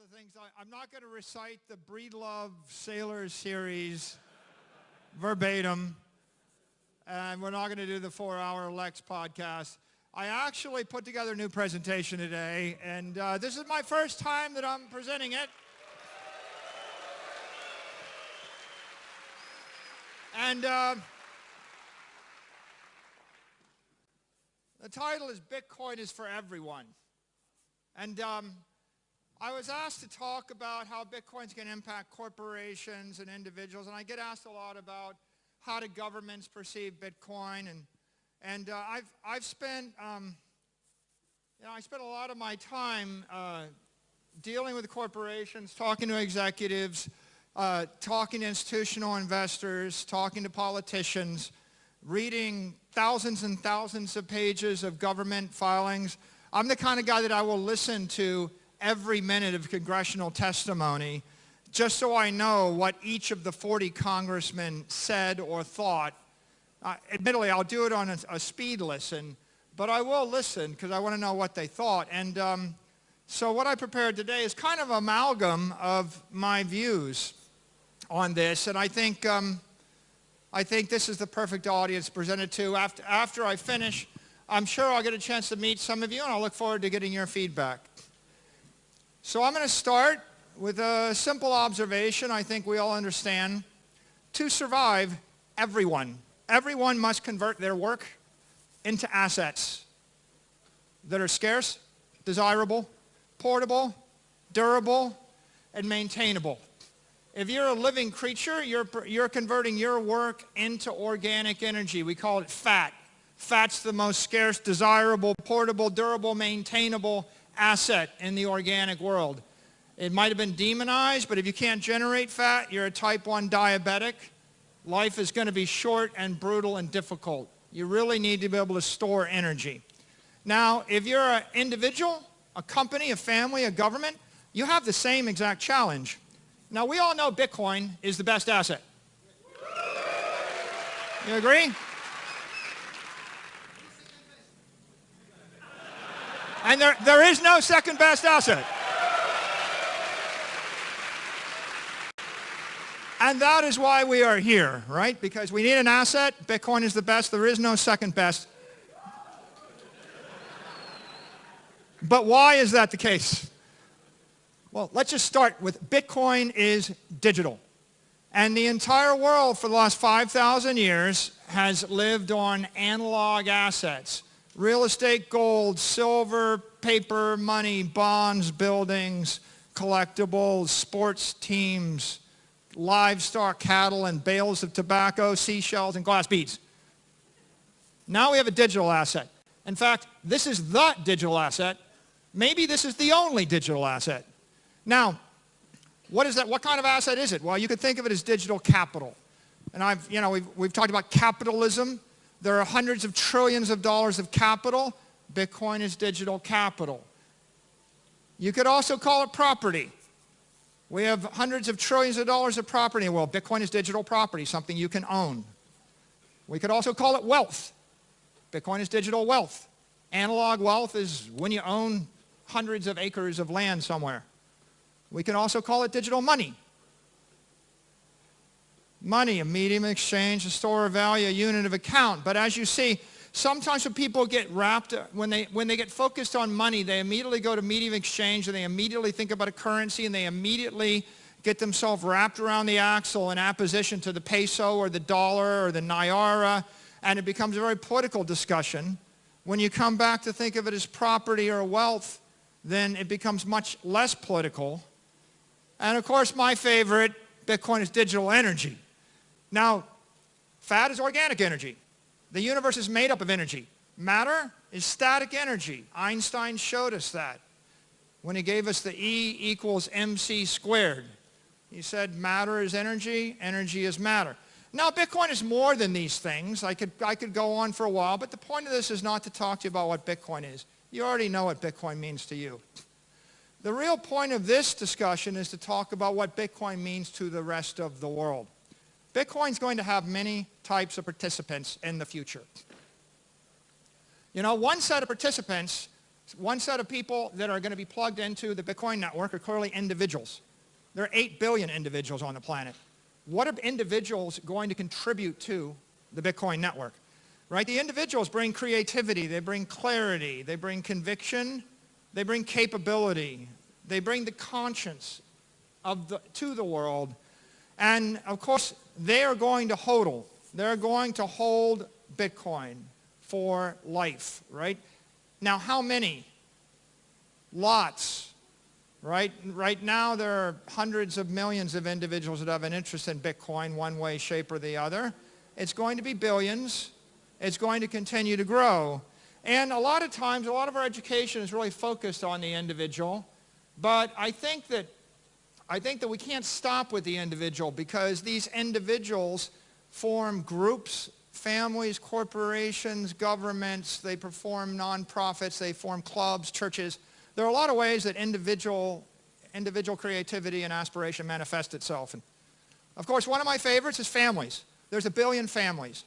of things. I'm not going to recite the Breedlove Sailors series verbatim, and we're not going to do the 4-hour Lex podcast. I actually put together a new presentation today, and this is my first time that I'm presenting it. And the title is Bitcoin is for Everyone. And I was asked to talk about how Bitcoin's going to impact corporations and individuals, and I get asked a lot about how do governments perceive Bitcoin, and I've spent I spent a lot of my time dealing with corporations, talking to executives, talking to institutional investors, talking to politicians, reading thousands and thousands of pages of government filings. I'm the kind of guy that I will listen to every minute of congressional testimony just so I know what each of the 40 congressmen said or thought. Admittedly, I'll do it on a speed listen, but I will listen because I want to know what they thought. And so what I prepared today is kind of an amalgam of my views on this, and I think this is the perfect audience to present it to. After I finish, I'm sure I'll get a chance to meet some of you, and I'll look forward to getting your feedback. So I'm going to start with a simple observation I think we all understand. To survive, everyone must convert their work into assets that are scarce, desirable, portable, durable, and maintainable. If you're a living creature, you're converting your work into organic energy. We call it fat. Fat's the most scarce, desirable, portable, durable, maintainable asset in the organic world. It might have been demonized, but if you can't generate fat, you're a type 1 diabetic. Life is going to be short and brutal and difficult. You really need to be able to store energy. Now, if you're an individual, a company, a family, a government, you have the same exact challenge. Now, we all know Bitcoin is the best asset. You agree? And there is no second best asset. And that is why we are here, right? Because we need an asset. Bitcoin is the best. There is no second best. But why is that the case? Well, let's just start with Bitcoin is digital. And the entire world for the last 5,000 years has lived on analog assets. Real estate, gold, silver, paper, money, bonds, buildings, collectibles, sports teams, livestock, cattle, and bales of tobacco, seashells, and glass beads. Now we have a digital asset. In fact, this is the digital asset. Maybe this is the only digital asset. Now, what is that? What kind of asset is it? Well, you could think of it as digital capital. And we've talked about capitalism. There are hundreds of trillions of dollars of capital. Bitcoin is digital capital. You could also call it property. We have hundreds of trillions of dollars of property in the world. Bitcoin is digital property, something you can own. We could also call it wealth. Bitcoin is digital wealth. Analog wealth is when you own hundreds of acres of land somewhere. We can also call it digital money. Money, a medium of exchange, a store of value, a unit of account. But as you see, sometimes when people get wrapped, when they get focused on money, they immediately go to medium of exchange, and they immediately think about a currency, and they immediately get themselves wrapped around the axle in apposition to the peso or the dollar or the naira, and it becomes a very political discussion. When you come back to think of it as property or wealth, then it becomes much less political. And of course, my favorite, Bitcoin is digital energy. Now, fat is organic energy. The universe is made up of energy. Matter is static energy. Einstein showed us that when he gave us the E equals mc squared. He said matter is energy, energy is matter. Now, Bitcoin is more than these things. I could go on for a while, but the point of this is not to talk to you about what Bitcoin is. You already know what Bitcoin means to you. The real point of this discussion is to talk about what Bitcoin means to the rest of the world. Bitcoin's going to have many types of participants in the future. You know, one set of participants One set of people that are going to be plugged into the Bitcoin network are clearly individuals. There are 8 billion individuals on the planet. What are individuals going to contribute to the Bitcoin network? Right? The individuals bring creativity, they bring clarity, they bring conviction, they bring capability, they bring the conscience to the world. And of course, they are going to hodl. They're going to hold Bitcoin for life, right? Now, how many? Lots, right? Right now, there are hundreds of millions of individuals that have an interest in Bitcoin one way, shape, or the other. It's going to be billions. It's going to continue to grow. And a lot of times, a lot of our education is really focused on the individual. But I think that we can't stop with the individual, because these individuals form groups, families, corporations, governments. They perform nonprofits. They form clubs, churches. There are a lot of ways that individual creativity and aspiration manifest itself. And of course, one of my favorites is families. There's a billion families,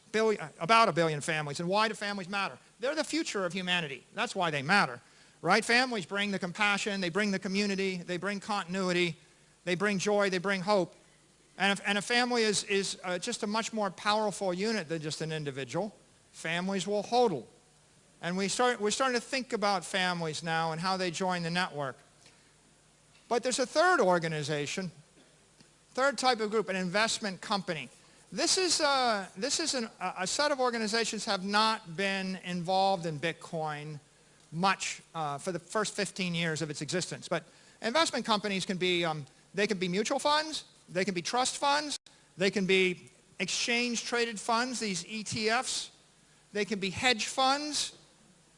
about a billion families. And why do families matter? They're the future of humanity. That's why they matter, right? Families bring the compassion, they bring the community, they bring continuity, they bring joy, they bring hope. And a family is just a much more powerful unit than just an individual. Families will hodl. And we're starting to think about families now and how they join the network. But there's a third organization, third type of group, an investment company. This is a set of organizations have not been involved in Bitcoin much for the first 15 years of its existence. But investment companies can be, they can be mutual funds, they can be trust funds, they can be exchange-traded funds, these ETFs, they can be hedge funds,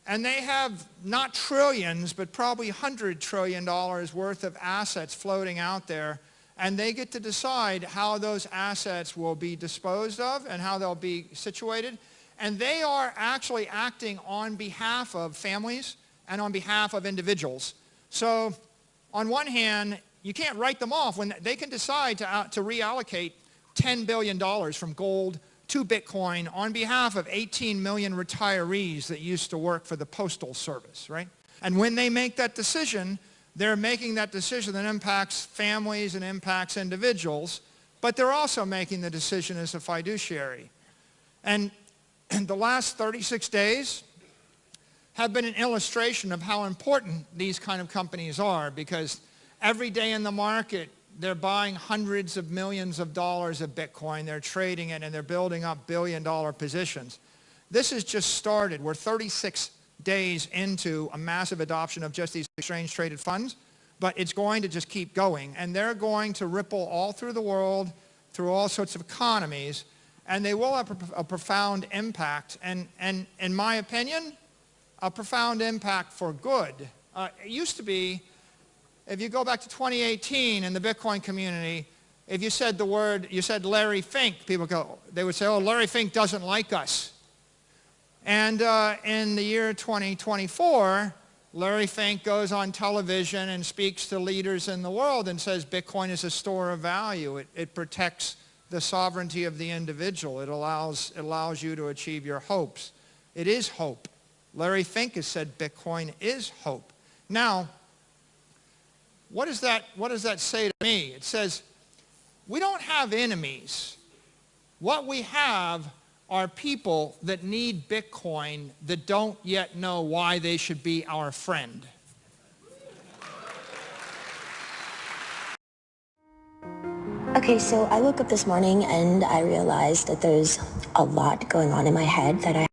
and they have not trillions, but probably $100 trillion worth of assets floating out there. And they get to decide how those assets will be disposed of and how they'll be situated. And they are actually acting on behalf of families and on behalf of individuals. So on one hand, you can't write them off when they can decide to reallocate $10 billion from gold to Bitcoin on behalf of 18 million retirees that used to work for the Postal Service, right? And when they make that decision, they're making that decision that impacts families and impacts individuals, but they're also making the decision as a fiduciary. And the last 36 days have been an illustration of how important these kind of companies are, because every day in the market, they're buying hundreds of millions of dollars of Bitcoin, they're trading it, and they're building up billion-dollar positions. This has just started. We're 36 days into a massive adoption of just these exchange-traded funds, but it's going to just keep going. And they're going to ripple all through the world, through all sorts of economies, and they will have a profound impact. And in my opinion, a profound impact for good. It used to be, if you go back to 2018 in the Bitcoin community, if you said the word, you said Larry Fink, they would say, oh, Larry Fink doesn't like us. And in the year 2024, Larry Fink goes on television and speaks to leaders in the world and says Bitcoin is a store of value. It protects the sovereignty of the individual. It allows you to achieve your hopes. It is hope. Larry Fink has said Bitcoin is hope. Now, what does that say to me? It says, we don't have enemies. What we have are people that need Bitcoin that don't yet know why they should be our friend. Okay, so I woke up this morning and I realized that there's a lot going on in my head that I...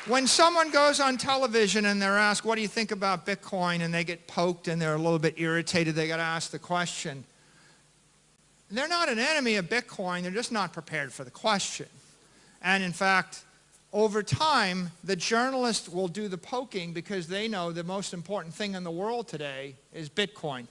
When someone goes on television and they're asked, what do you think about Bitcoin? And they get poked and they're a little bit irritated, they got to ask the question. They're not an enemy of Bitcoin, they're just not prepared for the question. And in fact, over time, the journalist will do the poking because they know the most important thing in the world today is Bitcoin.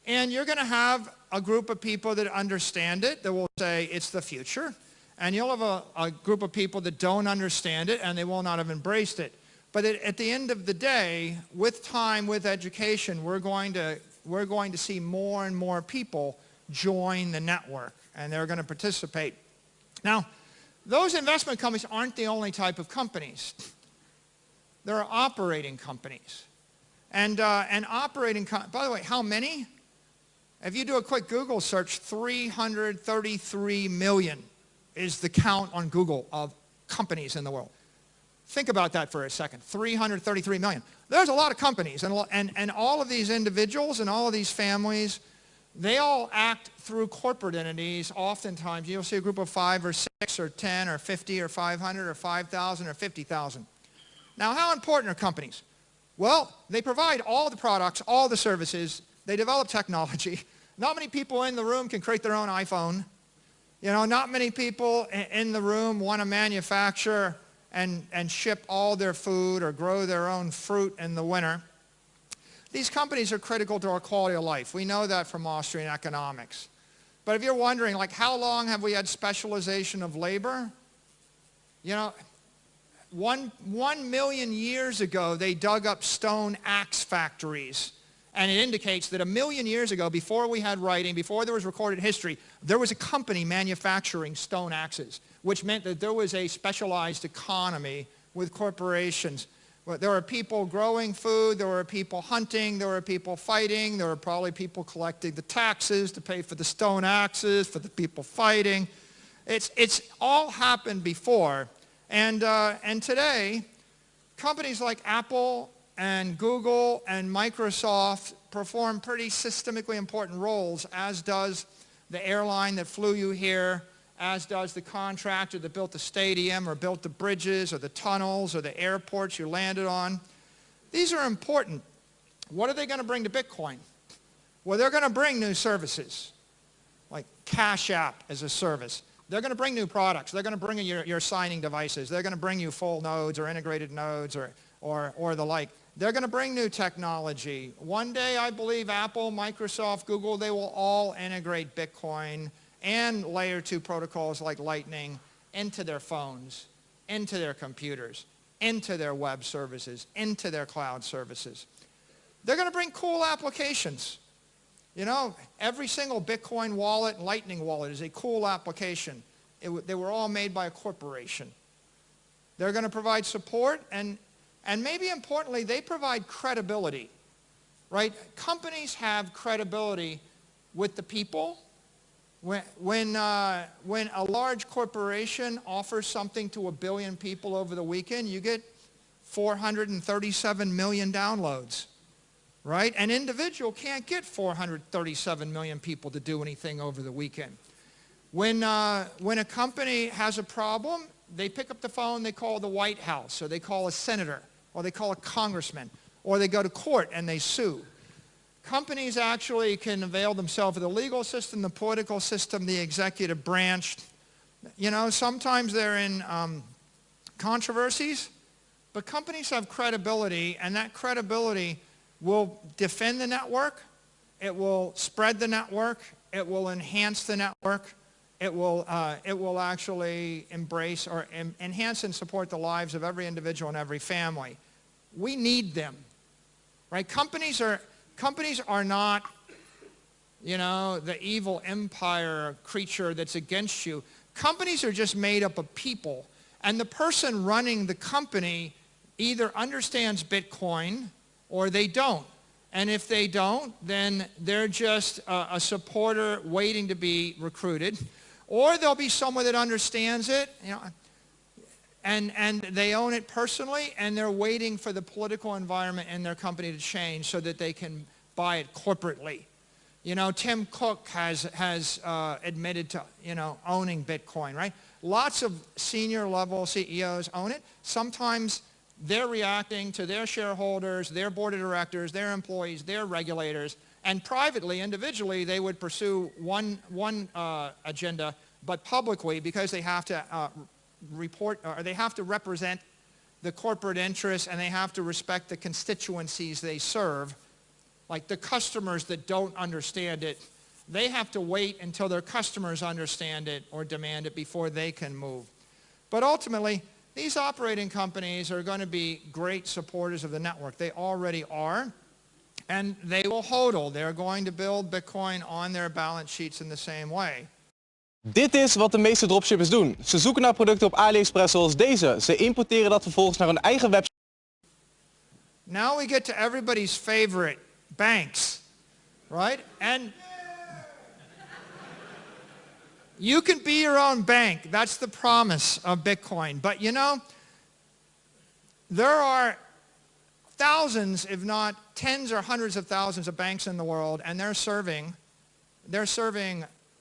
And you're going to have a group of people that understand it, that will say it's the future. And you'll have a group of people that don't understand it and they will not have embraced it. But at the end of the day, with time, with education, we're going to see more and more people join the network and they're going to participate. Now, those investment companies aren't the only type of companies. There are operating companies. And operating, by the way, how many? If you do a quick Google search, 333 million is the count on Google of companies in the world. Think about that for a second, 333 million. There's a lot of companies, and all of these individuals and all of these families, they all act through corporate entities. Oftentimes, you'll see a group of 5 or 6 or 10 or 50 or 500 or 5,000 or 50,000. Now, how important are companies? Well, they provide all the products, all the services. They develop technology. Not many people in the room can create their own iPhone. You know, not many people in the room want to manufacture and ship all their food or grow their own fruit in the winter. These companies are critical to our quality of life. We know that from Austrian economics. But if you're wondering, like, how long have we had specialization of labor? You know, 1 million years ago, they dug up stone axe factories. And it indicates that 1 million years ago, before we had writing, before there was recorded history, there was a company manufacturing stone axes, which meant that there was a specialized economy with corporations. There were people growing food, there were people hunting, there were people fighting, there were probably people collecting the taxes to pay for the stone axes, for the people fighting. It's all happened before. And today, companies like Apple and Google and Microsoft perform pretty systemically important roles, as does the airline that flew you here, as does the contractor that built the stadium or built the bridges or the tunnels or the airports you landed on. These are important. What are they going to bring to Bitcoin? Well, they're going to bring new services, like Cash App as a service. They're going to bring new products. They're going to bring you your signing devices. They're going to bring you full nodes or integrated nodes or the like. They're going to bring new technology. One day, I believe Apple, Microsoft, Google, they will all integrate Bitcoin and layer 2 protocols like Lightning into their phones, into their computers, into their web services, into their cloud services. They're going to bring cool applications. You know, every single Bitcoin wallet and Lightning wallet is a cool application. They were all made by a corporation. They're going to provide support, and maybe importantly, they provide credibility, right? Companies have credibility with the people. When a large corporation offers something to 1 billion people over the weekend, you get 437 million downloads, right? An individual can't get 437 million people to do anything over the weekend. When a company has a problem, they pick up the phone, they call the White House, or they call a senator, or they call a congressman, or they go to court and they sue. Companies actually can avail themselves of the legal system, the political system, the executive branch. You know, sometimes they're in controversies, but companies have credibility, and that credibility will defend the network, it will spread the network, it will enhance the network, it will actually embrace or enhance and support the lives of every individual and every family. We need them, right? Companies are not, you know, the evil empire creature that's against you. Companies are just made up of people, and the person running the company either understands Bitcoin or they don't. And if they don't, then they're just a supporter waiting to be recruited. Or there'll be someone that understands it, you know, and they own it personally, and they're waiting for the political environment in their company to change so that they can buy it corporately. You know, Tim Cook has admitted to, you know, owning Bitcoin, right? Lots of senior level CEOs own it. Sometimes they're reacting to their shareholders, their board of directors, their employees, their regulators, and privately, individually, they would pursue one agenda, but publicly, because they have to report, or they have to represent the corporate interests, and they have to respect the constituencies they serve, like the customers that don't understand it. They have to wait until their customers understand it or demand it before they can move. But ultimately, these operating companies are going to be great supporters of the network. They already are, and they will hodl. They're going to build Bitcoin on their balance sheets in the same way. Dit is wat de meeste dropshippers doen. Ze zoeken naar producten op AliExpress zoals deze. Ze importeren dat vervolgens naar hun eigen website. Now we get to everybody's favorite, banks, right? And you can be your own bank. That's the promise of Bitcoin. But you know, there are thousands, if not tens or hundreds of thousands of banks in the world, and they're serving,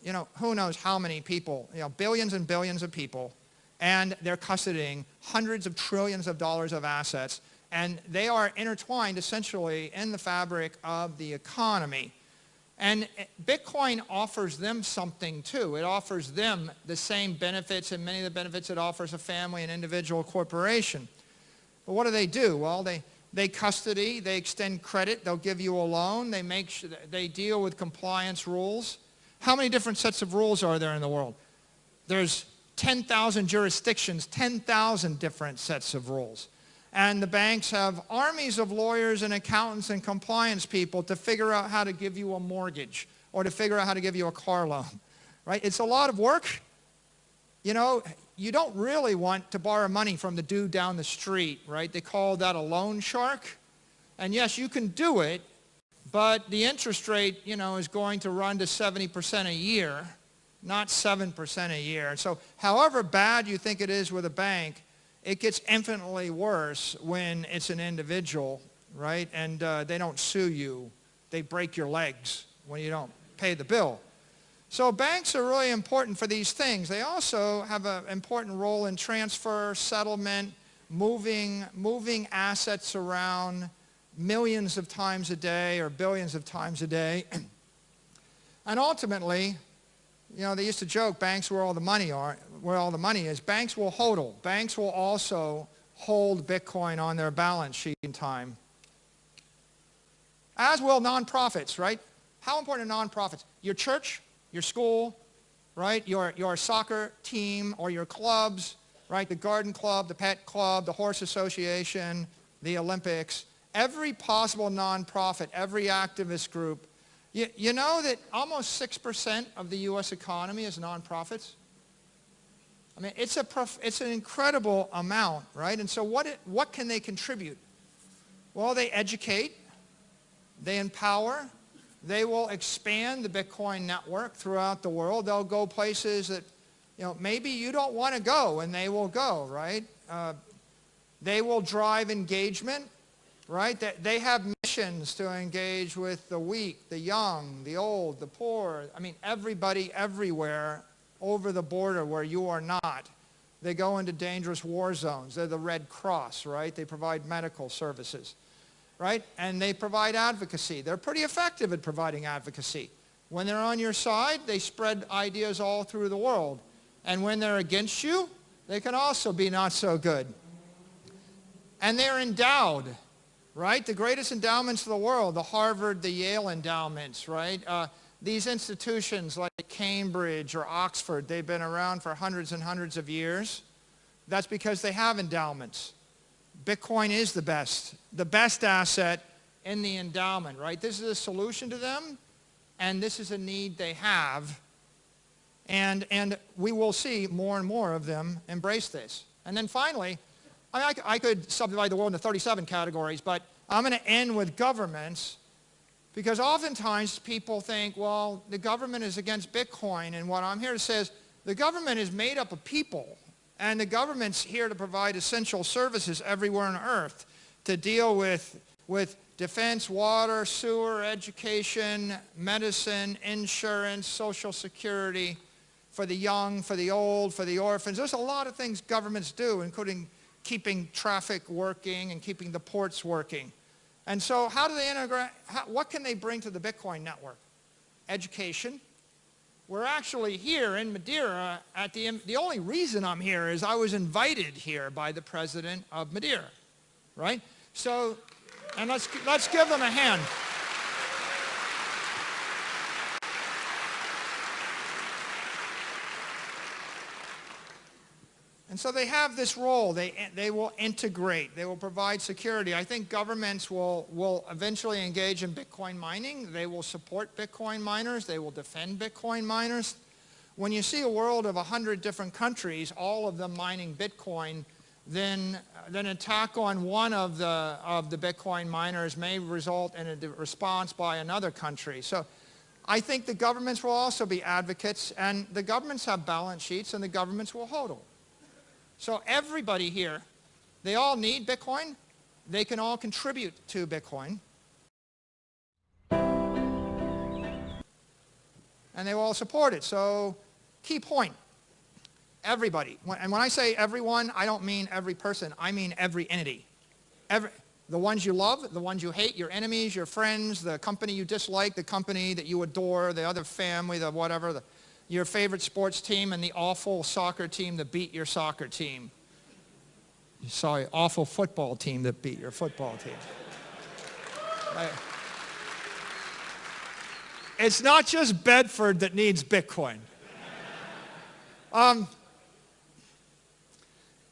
you know, who knows how many people, you know, billions and billions of people, and they're custodying hundreds of trillions of dollars of assets, and they are intertwined essentially in the fabric of the economy. And Bitcoin offers them something too. It offers them the same benefits and many of the benefits it offers a family, an individual, corporation. But what do? Well, they custody, they extend credit, they'll give you a loan, they deal with compliance rules. How many different sets of rules are there in the world? There's 10,000 jurisdictions, 10,000 different sets of rules. And the banks have armies of lawyers and accountants and compliance people to figure out how to give you a mortgage or to figure out how to give you a car loan, right? It's a lot of work. You know, you don't really want to borrow money from the dude down the street, right? They call that a loan shark. And yes, you can do it, but the interest rate, you know, is going to run to 70% a year, not 7% a year. And so however bad you think it is with a bank, it gets infinitely worse when it's an individual, right? And they don't sue you. They break your legs when you don't pay the bill. So banks are really important for these things. They also have an important role in transfer, settlement, moving assets around millions of times a day or billions of times a day. And ultimately, you know, they used to joke, banks where all the money is. Banks will HODL. Banks will also hold Bitcoin on their balance sheet in time. As will nonprofits, right? How important are nonprofits? Your church, your school, right? Your soccer team or your clubs, right? The garden club, the pet club, the horse association, the Olympics. Every possible nonprofit, every activist group. You know that almost 6% of the U.S. economy is nonprofits? I mean, it's an incredible amount, right? And so what can they contribute? Well, they educate, they empower, they will expand the Bitcoin network throughout the world. They'll go places that, you know, maybe you don't want to go, and they will go, right? They will drive engagement, right? They have missions to engage with the weak, the young, the old, the poor. I mean, everybody, everywhere, over the border where you are not. They go into dangerous war zones. They're the Red Cross, right? They provide medical services, right? And they provide advocacy. They're pretty effective at providing advocacy. When they're on your side, they spread ideas all through the world. And when they're against you, they can also be not so good. And they're endowed, right? The greatest endowments of the world, the Harvard, the Yale endowments, right? These institutions like Cambridge or Oxford, they've been around for hundreds and hundreds of years. That's because they have endowments. Bitcoin is the best asset in the endowment, right? This is a solution to them, and this is a need they have. And we will see more and more of them embrace this. And then finally, I could subdivide the world into 37 categories, but I'm going to end with governments, because oftentimes people think, well, the government is against Bitcoin, and what I'm here to say is the government is made up of people, and the government's here to provide essential services everywhere on earth to deal with defense, water, sewer, education, medicine, insurance, social security, for the young, for the old, for the orphans. There's a lot of things governments do, including keeping traffic working and keeping the ports working. And so how do they integrate, what can they bring to the Bitcoin network? Education. We're actually here in Madeira at the only reason I'm here is I was invited here by the president of Madeira, right? So, and let's give them a hand. And so they have this role. They will integrate. They will provide security. I think governments will eventually engage in Bitcoin mining. They will support Bitcoin miners. They will defend Bitcoin miners. When you see a world of 100 different countries, all of them mining Bitcoin, then an attack on one of the Bitcoin miners may result in a response by another country. So I think the governments will also be advocates, and the governments have balance sheets, and the governments will hodl. So everybody here, they all need Bitcoin. They can all contribute to Bitcoin. And they will all support it. So key point, everybody. And when I say everyone, I don't mean every person. I mean every entity. The ones you love, the ones you hate, your enemies, your friends, the company you dislike, the company that you adore, the other family, the whatever, your favorite sports team, and the awful soccer team that beat your soccer team. Sorry, awful football team that beat your football team. It's not just Bedford that needs Bitcoin.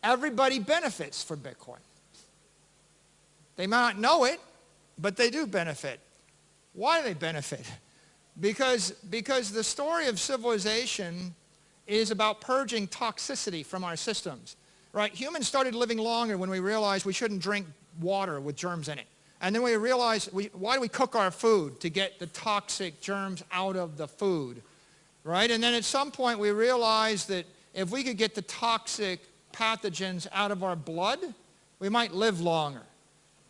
Everybody benefits from Bitcoin. They may not know it, but they do benefit. Why do they benefit? Because the story of civilization is about purging toxicity from our systems. Right? Humans started living longer when we realized we shouldn't drink water with germs in it. And then we realized, why do we cook our food? To get the toxic germs out of the food. Right? And then at some point we realized that if we could get the toxic pathogens out of our blood, we might live longer.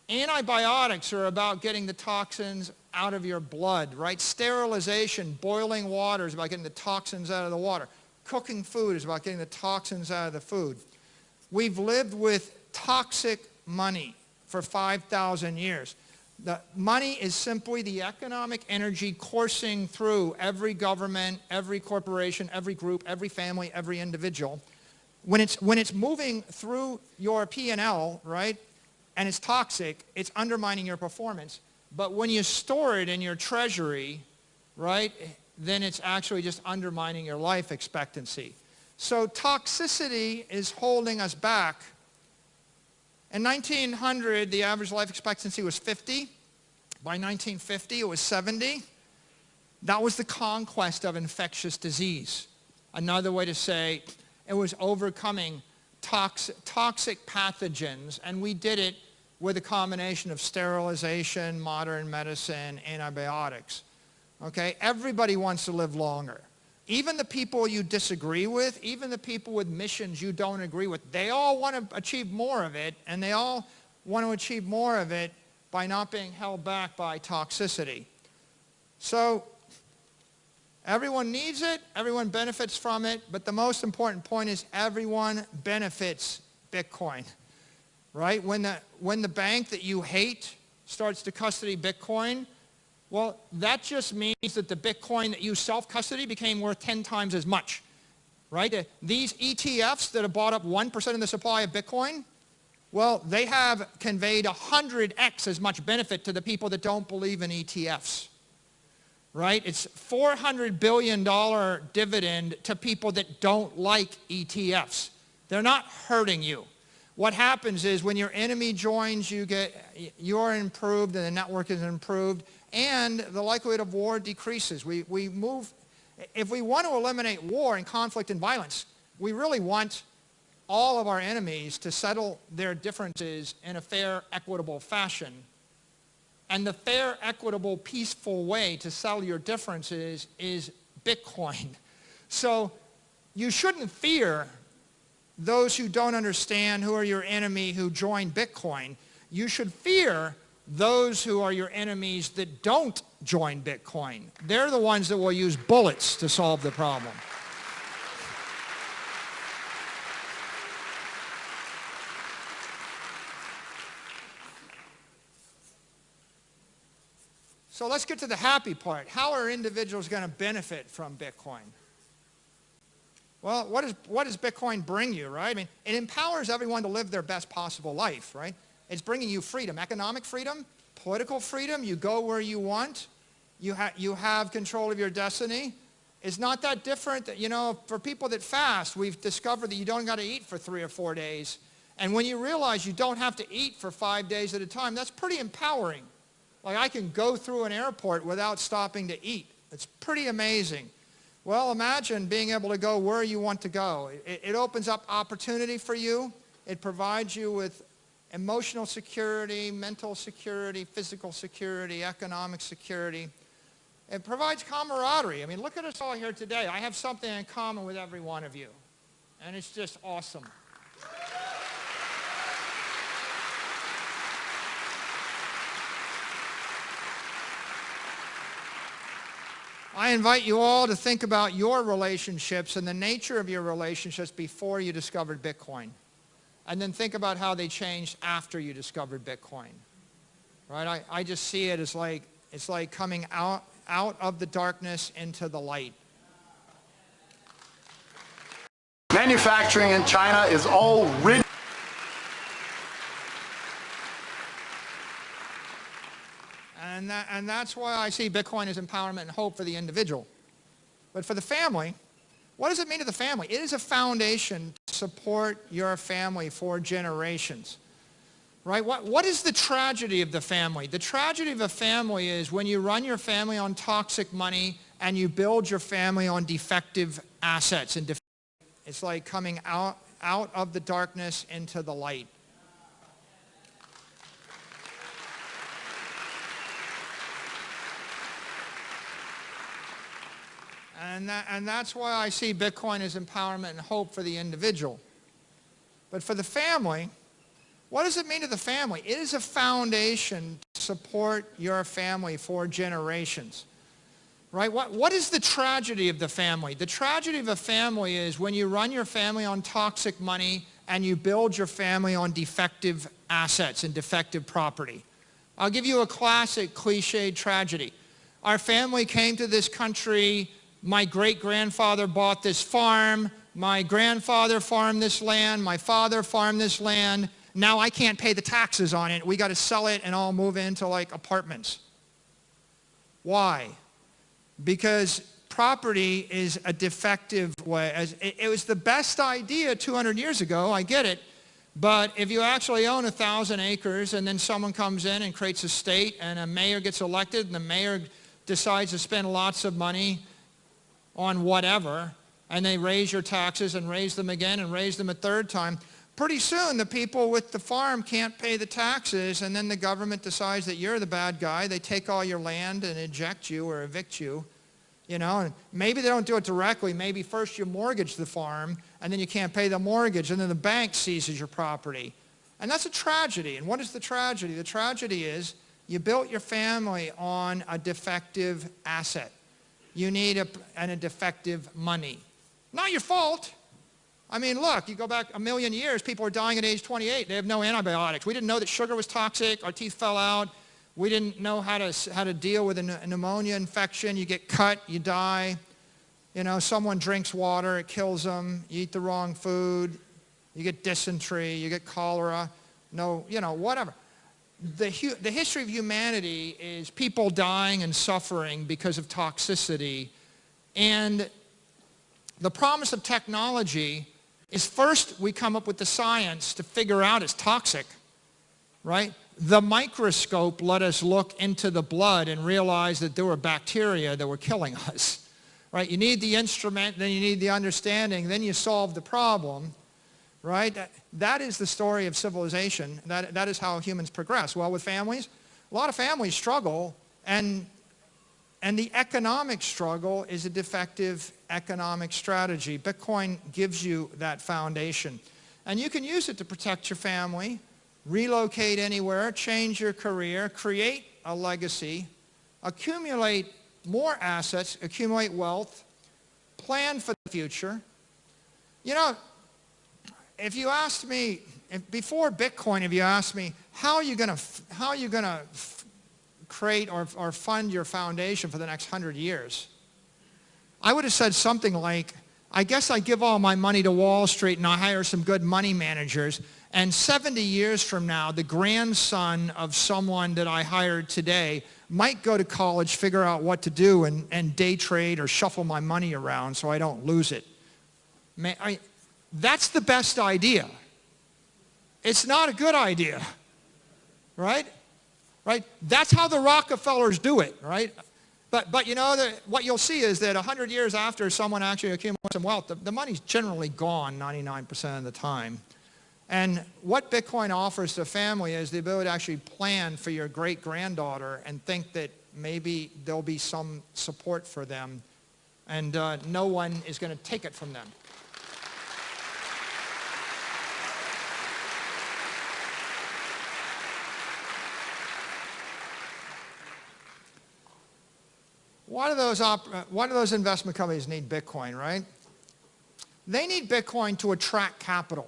Antibiotics are about getting the toxins out of your blood, right? Sterilization, boiling water is about getting the toxins out of the water. Cooking food is about getting the toxins out of the food. We've lived with toxic money for 5,000 years. The money is simply the economic energy coursing through every government, every corporation, every group, every family, every individual. When it's moving through your P&L, right, and it's toxic, it's undermining your performance. But when you store it in your treasury, right, then it's actually just undermining your life expectancy. So toxicity is holding us back. In 1900, the average life expectancy was 50. By 1950, it was 70. That was the conquest of infectious disease. Another way to say it was overcoming toxic pathogens, and we did it with a combination of sterilization, modern medicine, antibiotics. Okay? Everybody wants to live longer. Even the people you disagree with, even the people with missions you don't agree with, they all want to achieve more of it, and they all want to achieve more of it by not being held back by toxicity. So everyone needs it, everyone benefits from it, but the most important point is everyone benefits Bitcoin, right? When the bank that you hate starts to custody Bitcoin, well, that just means that the Bitcoin that you self-custody became worth 10 times as much, right? These ETFs that have bought up 1% of the supply of Bitcoin, well, they have conveyed 100x as much benefit to the people that don't believe in ETFs, right? It's $400 billion dividend to people that don't like ETFs. They're not hurting you. What happens is when your enemy joins, you're improved and the network is improved, and the likelihood of war decreases. We move, if we want to eliminate war and conflict and violence, we really want all of our enemies to settle their differences in a fair, equitable fashion. And the fair, equitable, peaceful way to settle your differences is Bitcoin. So you shouldn't fear those who don't understand, who are your enemy, who join Bitcoin. You should fear those who are your enemies that don't join Bitcoin. They're the ones that will use bullets to solve the problem. So let's get to the happy part. How are individuals going to benefit from Bitcoin? Well, what does Bitcoin bring you, right? I mean, it empowers everyone to live their best possible life, right? It's bringing you freedom, economic freedom, political freedom. You go where you want. You have control of your destiny. It's not that different. You know, for people that fast, we've discovered that you don't got to eat for 3 or 4 days. And when you realize you don't have to eat for 5 days at a time, that's pretty empowering. Like I can go through an airport without stopping to eat. It's pretty amazing. Well, imagine being able to go where you want to go. It opens up opportunity for you. It provides you with emotional security, mental security, physical security, economic security. It provides camaraderie. I mean, look at us all here today. I have something in common with every one of you. And it's just awesome. I invite you all to think about your relationships and the nature of your relationships before you discovered Bitcoin. And then think about how they changed after you discovered Bitcoin. Right? I just see it as like, it's like coming out of the darkness into the light. Manufacturing in China is all rid. And that's why I see Bitcoin as empowerment and hope for the individual. But for the family, what does it mean to the family? It is a foundation to support your family for generations. Right? What is the tragedy of the family? The tragedy of a family is when you run your family on toxic money and you build your family on defective assets. And it's like coming out of the darkness into the light. And that's why I see Bitcoin as empowerment and hope for the individual. But for the family, what does it mean to the family? It is a foundation to support your family for generations. Right? What is the tragedy of the family? The tragedy of a family is when you run your family on toxic money and you build your family on defective assets and defective property. I'll give you a classic cliched tragedy. Our family came to this country. My great-grandfather bought this farm. My grandfather farmed this land. My father farmed this land. Now I can't pay the taxes on it. We got to sell it and all move into like apartments. Why? Because property is a defective way. It was the best idea 200 years ago, I get it. But if you actually own 1,000 acres and then someone comes in and creates a state and a mayor gets elected and the mayor decides to spend lots of money on whatever, and they raise your taxes and raise them again and raise them a third time, pretty soon the people with the farm can't pay the taxes, and then the government decides that you're the bad guy. They take all your land and eject you or evict you. You know, and maybe they don't do it directly. Maybe first you mortgage the farm, and then you can't pay the mortgage, and then the bank seizes your property. And that's a tragedy. And what is the tragedy? The tragedy is you built your family on a defective asset. You need a defective money. Not your fault. I mean, look, you go back a million years, people are dying at age 28. They have no antibiotics. We didn't know that sugar was toxic. Our teeth fell out. We didn't know how to deal with a pneumonia infection. You get cut, you die. You know, someone drinks water, it kills them. You eat the wrong food. You get dysentery. You get cholera. No, you know, whatever. The history of humanity is people dying and suffering because of toxicity. And the promise of technology is first we come up with the science to figure out it's toxic, right? The microscope let us look into the blood and realize that there were bacteria that were killing us, right? You need the instrument, then you need the understanding, then you solve the problem. Right? That is the story of civilization. That is how humans progress. Well, with families, a lot of families struggle, and the economic struggle is a defective economic strategy. Bitcoin gives you that foundation. And you can use it to protect your family, relocate anywhere, change your career, create a legacy, accumulate more assets, accumulate wealth, plan for the future. You know, if you asked me, before Bitcoin, if you asked me, how are you going to create or fund your foundation for the next 100 years? I would have said something like, I guess I give all my money to Wall Street and I hire some good money managers, and 70 years from now, the grandson of someone that I hired today might go to college, figure out what to do, and day trade or shuffle my money around so I don't lose it. That's the best idea. It's not a good idea, right? Right? That's how the Rockefellers do it, right? But you know, what you'll see is that 100 years after someone actually accumulates some wealth, the money's generally gone 99% of the time. And what Bitcoin offers to a family is the ability to actually plan for your great-granddaughter and think that maybe there'll be some support for them, and no one is going to take it from them. Why do those investment companies need Bitcoin, right? They need Bitcoin to attract capital.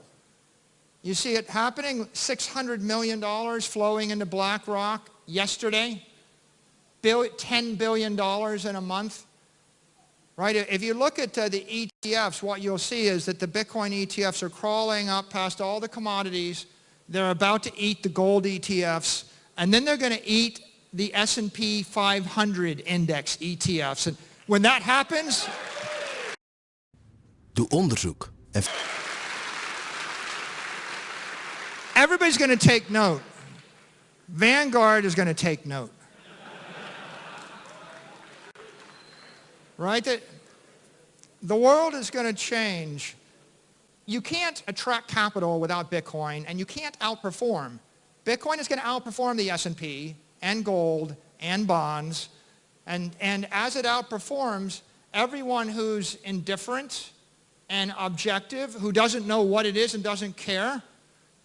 You see it happening, $600 million flowing into BlackRock yesterday, $10 billion in a month, right? If you look at the ETFs, what you'll see is that the Bitcoin ETFs are crawling up past all the commodities. They're about to eat the gold ETFs, and then they're going to eat the S&P 500 index ETFs. And when that happens... Doe onderzoek. Everybody's going to take note. Vanguard is going to take note. Right? The world is going to change. You can't attract capital without Bitcoin, and you can't outperform. Bitcoin is going to outperform the S&P and gold and bonds, and as it outperforms, everyone who's indifferent and objective, who doesn't know what it is and doesn't care,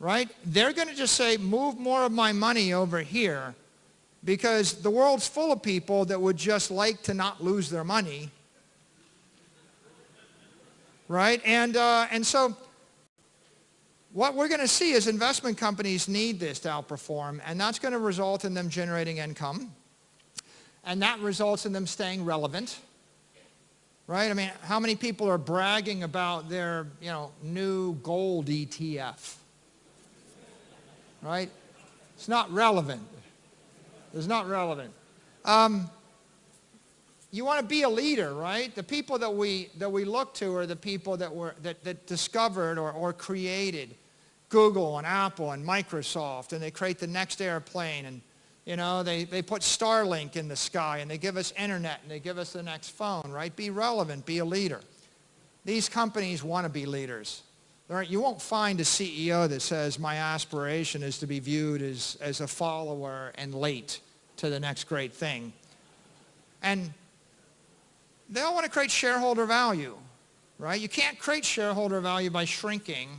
right? They're going to just say, move more of my money over here, because the world's full of people that would just like to not lose their money, right? And so what we're going to see is investment companies need this to outperform, and that's going to result in them generating income, and that results in them staying relevant, right? I mean, how many people are bragging about their, new gold ETF, right? It's not relevant. It's not relevant. You want to be a leader, right? The people that we look to are the people that discovered or created Google and Apple and Microsoft, and they create the next airplane, and they put Starlink in the sky, and they give us internet, and they give us the next phone, right? Be relevant, be a leader. These companies want to be leaders. You won't find a CEO that says my aspiration is to be viewed as a follower and late to the next great thing. And they all want to create shareholder value, right? You can't create shareholder value by shrinking.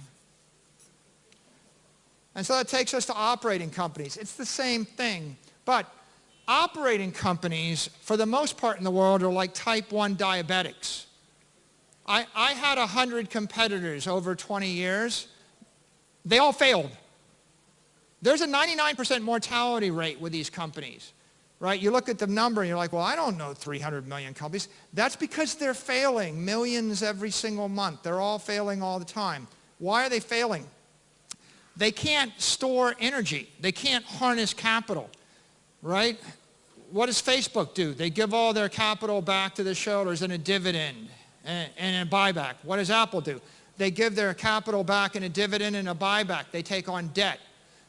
And so that takes us to operating companies. It's the same thing. But operating companies, for the most part in the world, are like type 1 diabetics. I had 100 competitors over 20 years. They all failed. There's a 99% mortality rate with these companies, right? You look at the number and you're like, well, I don't know 300 million companies. That's because they're failing millions every single month. They're all failing all the time. Why are they failing? They can't store energy. They can't harness capital, right? What does Facebook do? They give all their capital back to the shareholders in a dividend and a buyback. What does Apple do? They give their capital back in a dividend and a buyback. They take on debt.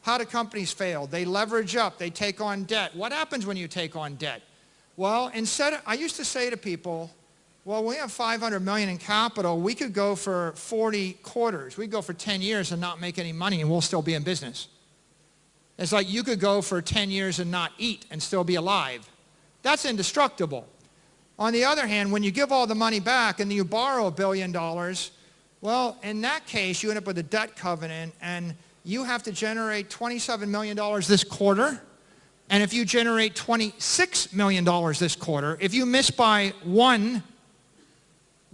How do companies fail? They leverage up. They take on debt. What happens when you take on debt? Well, I used to say to people, well, we have 500 million in capital. We could go for 40 quarters. We could go for 10 years and not make any money, and we'll still be in business. It's like you could go for 10 years and not eat and still be alive. That's indestructible. On the other hand, when you give all the money back and you borrow $1 billion, well, in that case, you end up with a debt covenant, and you have to generate $27 million this quarter. And if you generate $26 million this quarter, if you miss by one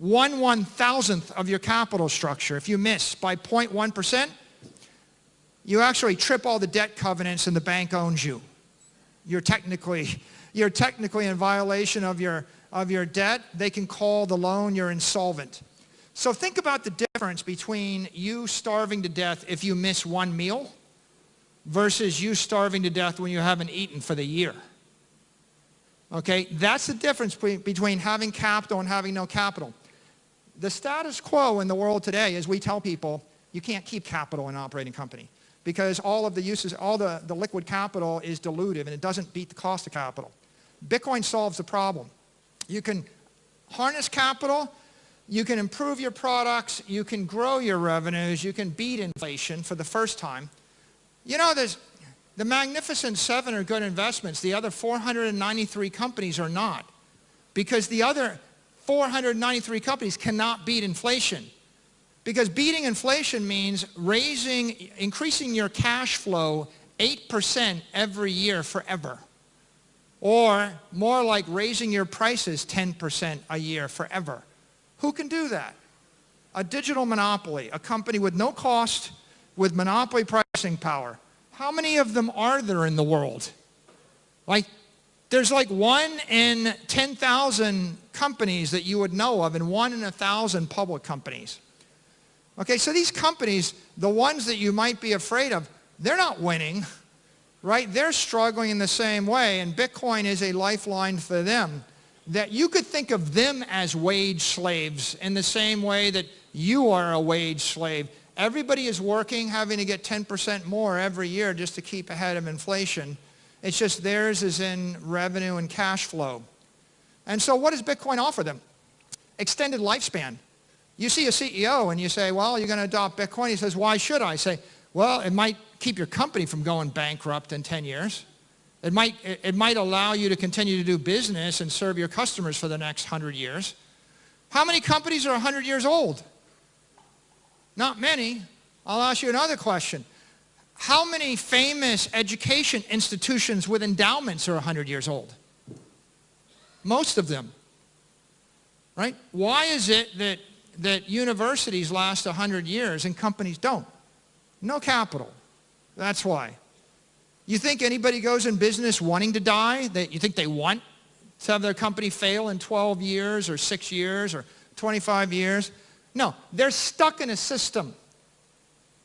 1/1000th of your capital structure, if you miss by 0.1%, you actually trip all the debt covenants and the bank owns you. You're technically in violation of your debt. They can call the loan, you're insolvent. So think about the difference between you starving to death if you miss one meal versus you starving to death when you haven't eaten for the year. Okay, that's the difference between having capital and having no capital. The status quo in the world today is we tell people you can't keep capital in an operating company because all of the uses, all the liquid capital is dilutive and it doesn't beat the cost of capital. Bitcoin solves the problem. You can harness capital, you can improve your products, you can grow your revenues, you can beat inflation for the first time. You know, the Magnificent Seven are good investments. The other 493 companies are not, because the other 493 companies cannot beat inflation. Because beating inflation means increasing your cash flow 8% every year forever. Or more like raising your prices 10% a year forever. Who can do that? A digital monopoly, a company with no cost, with monopoly pricing power. How many of them are there in the world? There's like 1 in 10,000 companies that you would know of, and 1 in 1,000 public companies. Okay, so these companies, the ones that you might be afraid of, they're not winning, right? They're struggling in the same way, and Bitcoin is a lifeline for them. That you could think of them as wage slaves in the same way that you are a wage slave. Everybody is working, having to get 10% more every year just to keep ahead of inflation. It's just theirs is in revenue and cash flow. And so what does Bitcoin offer them? Extended lifespan. You see a CEO and you say, well, you're going to adopt Bitcoin. He says, why should I? Say, well, it might keep your company from going bankrupt in 10 years. It might allow you to continue to do business and serve your customers for the next 100 years. How many companies are 100 years old? Not many. I'll ask you another question. How many famous education institutions with endowments are 100 years old? Most of them, right? Why is it that universities last 100 years and companies don't? No capital. That's why. You think anybody goes in business wanting to die? You think they want to have their company fail in 12 years or 6 years or 25 years? No, they're stuck in a system,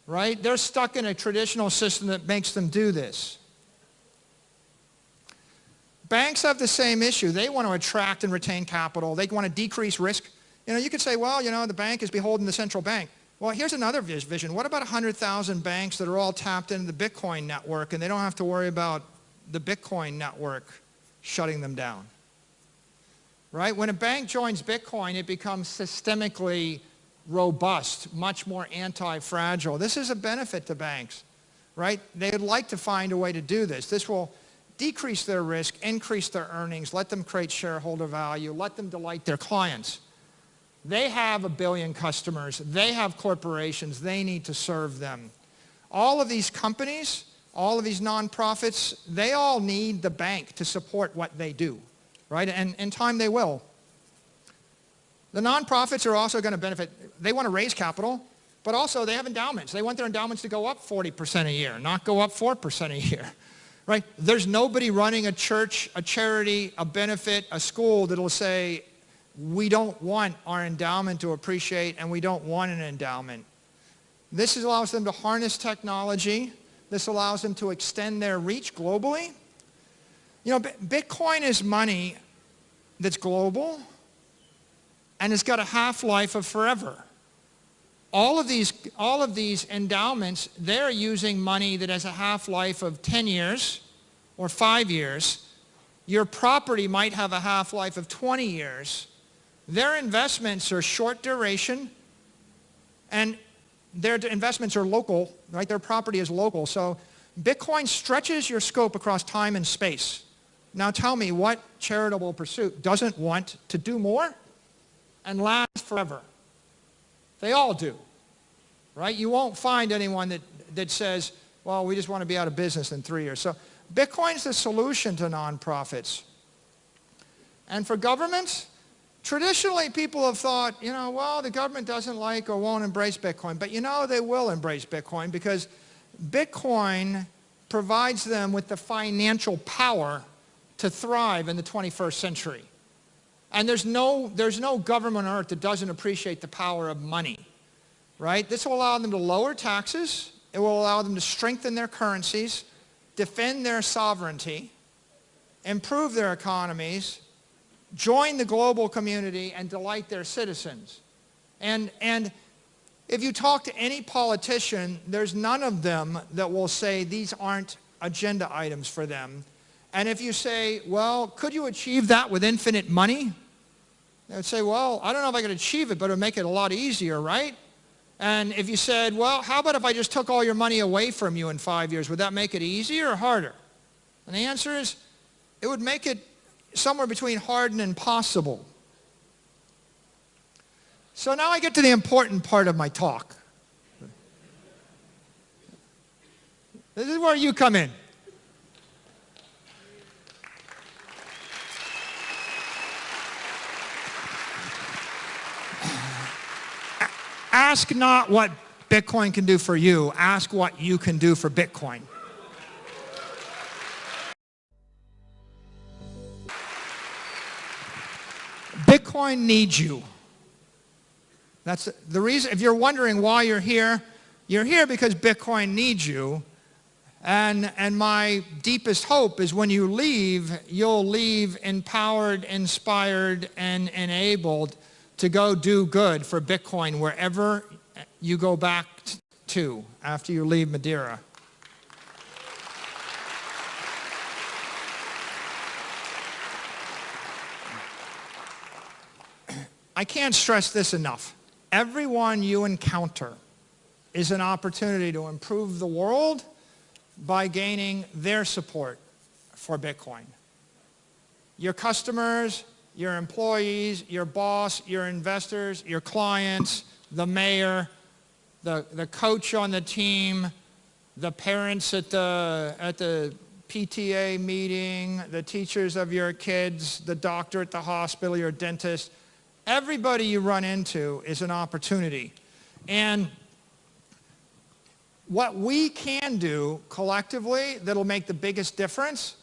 right? They're stuck in a traditional system that makes them do this. Banks have the same issue. They want to attract and retain capital. They want to decrease risk. You could say, well, the bank is beholden to the central bank. Well, here's another vision. What about 100,000 banks that are all tapped into the Bitcoin network and they don't have to worry about the Bitcoin network shutting them down? Right? When a bank joins Bitcoin, it becomes systemically robust, much more anti-fragile. This is a benefit to banks, right? They would like to find a way to do this. This will decrease their risk, increase their earnings, let them create shareholder value, let them delight their clients. They have 1 billion customers. They have corporations. They need to serve them. All of these companies, all of these nonprofits, they all need the bank to support what they do, right? And in time they will. The nonprofits are also going to benefit. They want to raise capital, but also they have endowments. They want their endowments to go up 40% a year, not go up 4% a year, right? There's nobody running a church, a charity, a benefit, a school that'll say, we don't want our endowment to appreciate, and we don't want an endowment. This allows them to harness technology. This allows them to extend their reach globally. Bitcoin is money that's global, and it's got a half-life of forever. All of these endowments, they're using money that has a half-life of 10 years or 5 years. Your property might have a half-life of 20 years. Their investments are short duration, and their investments are local, right? Their property is local. So Bitcoin stretches your scope across time and space. Now tell me, what charitable pursuit doesn't want to do more and last forever? They all do, right? You won't find anyone that says, well, we just want to be out of business in 3 years. So Bitcoin's the solution to nonprofits. And for governments, traditionally, people have thought, well, the government doesn't like or won't embrace Bitcoin. But they will embrace Bitcoin, because Bitcoin provides them with the financial power to thrive in the 21st century. And there's no government on earth that doesn't appreciate the power of money, right? This will allow them to lower taxes. It will allow them to strengthen their currencies, defend their sovereignty, improve their economies, join the global community, and delight their citizens. And if you talk to any politician, there's none of them that will say these aren't agenda items for them. And if you say, well, could you achieve that with infinite money? They would say, well, I don't know if I could achieve it, but it would make it a lot easier, right? And if you said, well, how about if I just took all your money away from you in 5 years? Would that make it easier or harder? And the answer is, it would make it somewhere between hard and impossible. So now I get to the important part of my talk. This is where you come in. Ask not what Bitcoin can do for you. Ask what you can do for Bitcoin. Bitcoin needs you. That's the reason. If you're wondering why you're here because Bitcoin needs you. And my deepest hope is when you leave, you'll leave empowered, inspired, and enabled to go do good for Bitcoin wherever you go back to after you leave Madeira. I can't stress this enough. Everyone you encounter is an opportunity to improve the world by gaining their support for Bitcoin. Your customers, your employees, your boss, your investors, your clients, the mayor, the coach on the team, the parents at the PTA meeting, the teachers of your kids, the doctor at the hospital, your dentist. Everybody you run into is an opportunity. And what we can do collectively that'll make the biggest difference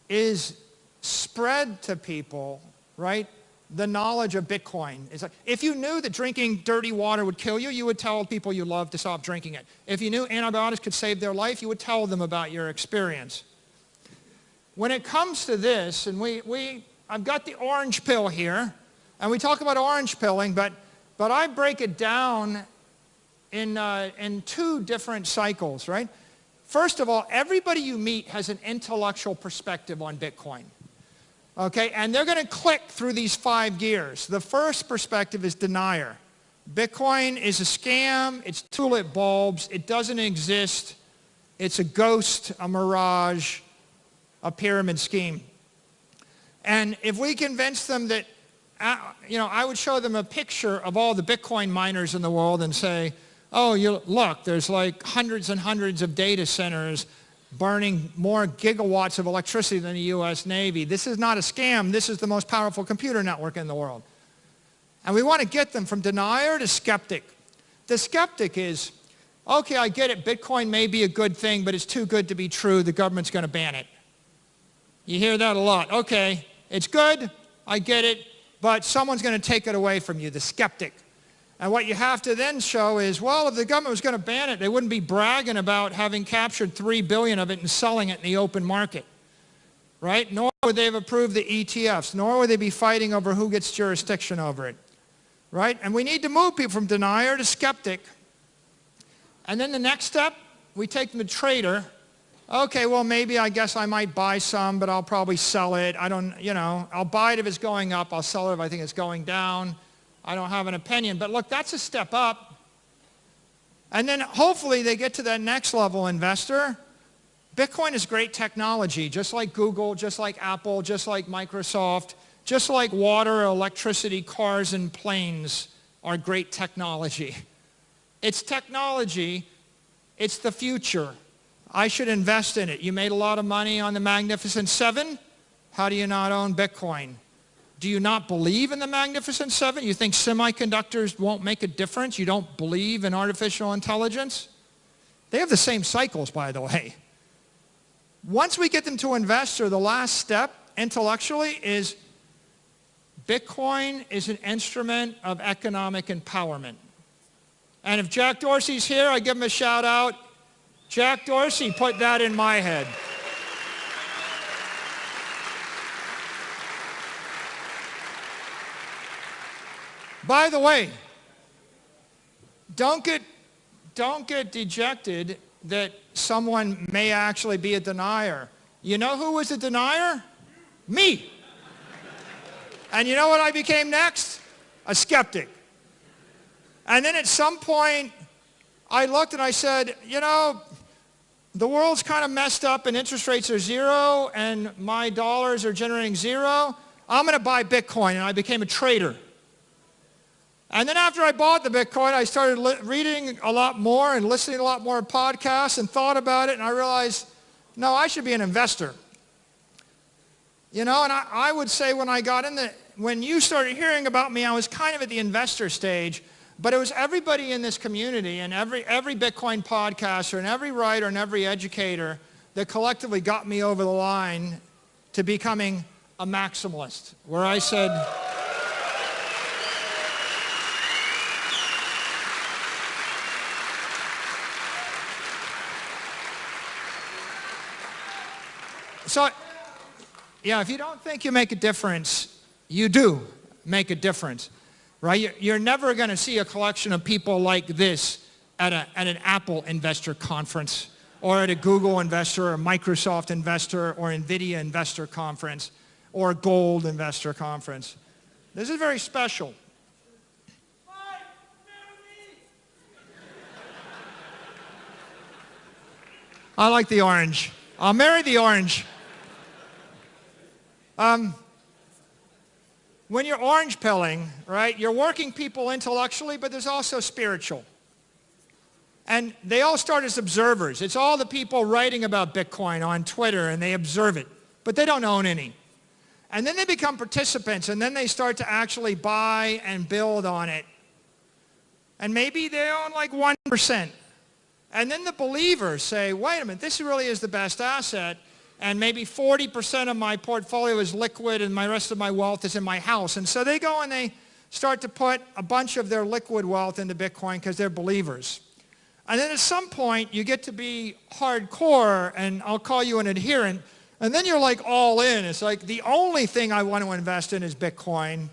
is spread to people, right, the knowledge of Bitcoin. It's like, if you knew that drinking dirty water would kill you, you would tell people you love to stop drinking it. If you knew antibiotics could save their life, you would tell them about your experience. When it comes to this, and I've got the orange pill here, and we talk about orange pilling, but I break it down in two different cycles, right? First of all, everybody you meet has an intellectual perspective on Bitcoin. Okay, and they're going to click through these 5 gears. The first perspective is denier. Bitcoin is a scam, it's tulip bulbs, it doesn't exist, it's a ghost, a mirage, a pyramid scheme. And if we convince them that, I would show them a picture of all the Bitcoin miners in the world and say, oh, look, there's like hundreds and hundreds of data centers burning more gigawatts of electricity than the US Navy. This is not a scam. This is the most powerful computer network in the world. And we want to get them from denier to skeptic. The skeptic is, okay, I get it. Bitcoin may be a good thing, but it's too good to be true. The government's going to ban it. You hear that a lot. Okay, it's good. I get it. But someone's going to take it away from you, the skeptic. And what you have to then show is, well, if the government was going to ban it, they wouldn't be bragging about having captured 3 billion of it and selling it in the open market, right? Nor would they have approved the ETFs, nor would they be fighting over who gets jurisdiction over it, right? And we need to move people from denier to skeptic. And then the next step, we take them to trader. Okay, well, maybe I guess I might buy some, but I'll probably sell it. I'll buy it if it's going up. I'll sell it if I think it's going down. I don't have an opinion, but look, that's a step up. And then hopefully they get to that next level investor. Bitcoin is great technology, just like Google, just like Apple, just like Microsoft, just like water, electricity, cars, and planes are great technology. It's technology. It's the future. I should invest in it. You made a lot of money on the Magnificent Seven. How do you not own Bitcoin? Do you not believe in the Magnificent Seven? You think semiconductors won't make a difference? You don't believe in artificial intelligence? They have the same cycles, by the way. Once we get them to investor, the last step intellectually is Bitcoin is an instrument of economic empowerment. And if Jack Dorsey's here, I give him a shout out. Jack Dorsey put that in my head. By the way, don't get dejected that someone may actually be a denier. You know who was a denier? Me. And you know what I became next? A skeptic. And then at some point, I looked and I said, you know, the world's kind of messed up and interest rates are zero and my dollars are generating zero. I'm going to buy Bitcoin, and I became a trader. And then after I bought the Bitcoin, I started reading a lot more and listening to a lot more podcasts and thought about it, and I realized, no, I should be an investor. You know, and I would say when you started hearing about me, I was kind of at the investor stage, but it was everybody in this community and every Bitcoin podcaster and every writer and every educator that collectively got me over the line to becoming a maximalist, where I said, so, yeah, if you don't think you make a difference, you do make a difference, right? You're never going to see a collection of people like this at an Apple investor conference or at a Google investor or a Microsoft investor or NVIDIA investor conference or a gold investor conference. This is very special. I like the orange. I'll marry the orange. When you're orange pilling, right, you're working people intellectually, but there's also spiritual. And they all start as observers. It's all the people writing about Bitcoin on Twitter, and they observe it, but they don't own any. And then they become participants, and then they start to actually buy and build on it. And maybe they own like 1%. And then the believers say, wait a minute, this really is the best asset, and maybe 40% of my portfolio is liquid and my rest of my wealth is in my house. And so they go and they start to put a bunch of their liquid wealth into Bitcoin because they're believers. And then at some point, you get to be hardcore, and I'll call you an adherent, and then you're like all in. It's like the only thing I want to invest in is Bitcoin.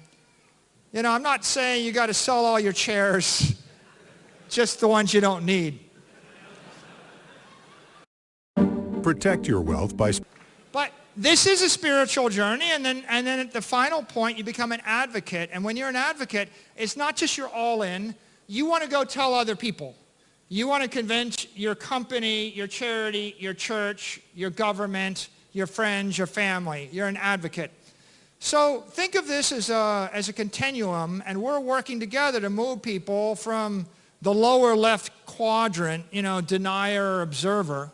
You know, I'm not saying you got to sell all your chairs, just the ones you don't need. Protect your wealth by... But this is a spiritual journey, and then at the final point, you become an advocate. And when you're an advocate, it's not just you're all in. You want to go tell other people. You want to convince your company, your charity, your church, your government, your friends, your family. You're an advocate. So think of this as a continuum, and we're working together to move people from the lower left quadrant, you know, denier or observer.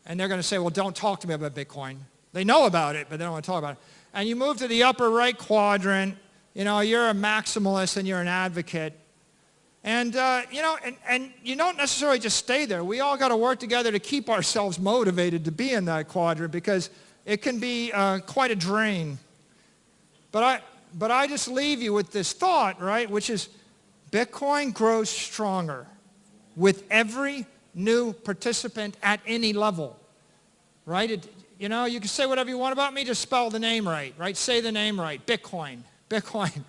And they're going to say, well, don't talk to me about Bitcoin. They know about it, but they don't want to talk about it. And you move to the upper right quadrant, you know, you're a maximalist and you're an advocate. And, you know, and you don't necessarily just stay there. We all got to work together to keep ourselves motivated to be in that quadrant, because it can be quite a drain. But I just leave you with this thought, right, which is Bitcoin grows stronger with every new participant at any level, right? You know, you can say whatever you want about me, just spell the name right? Say the name right, Bitcoin, Bitcoin.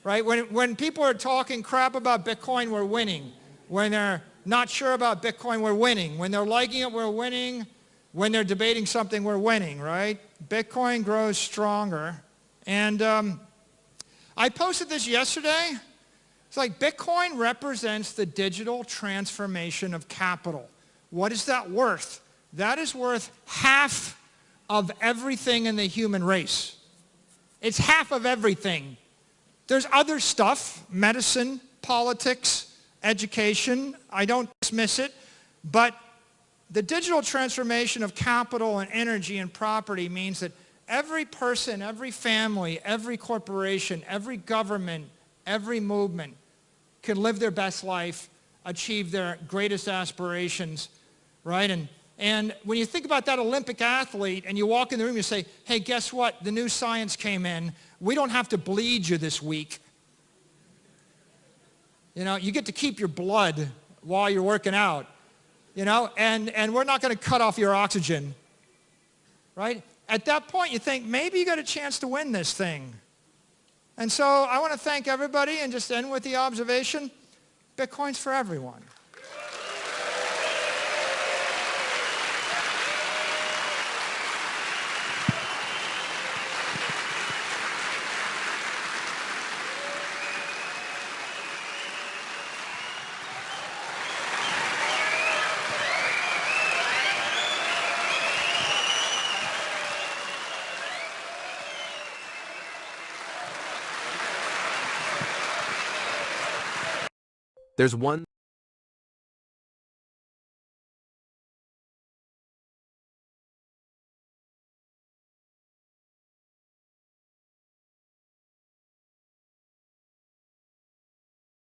Right? When people are talking crap about Bitcoin, we're winning. When they're not sure about Bitcoin, we're winning. When they're liking it, we're winning. When they're debating something, we're winning, right? Bitcoin grows stronger. And I posted this yesterday. It's like Bitcoin represents the digital transformation of capital. What is that worth? That is worth half of everything in the human race. It's half of everything. There's other stuff, medicine, politics, education. I don't dismiss it. But the digital transformation of capital and energy and property means that every person, every family, every corporation, every government, every movement can live their best life, achieve their greatest aspirations, right? And when you think about that Olympic athlete and you walk in the room, you say, hey, guess what? The new science came in. We don't have to bleed you this week. You know, you get to keep your blood while you're working out, you know, and we're not going to cut off your oxygen, right? At that point, you think, maybe you got a chance to win this thing. And so I want to thank everybody and just end with the observation, Bitcoin's for everyone. There's one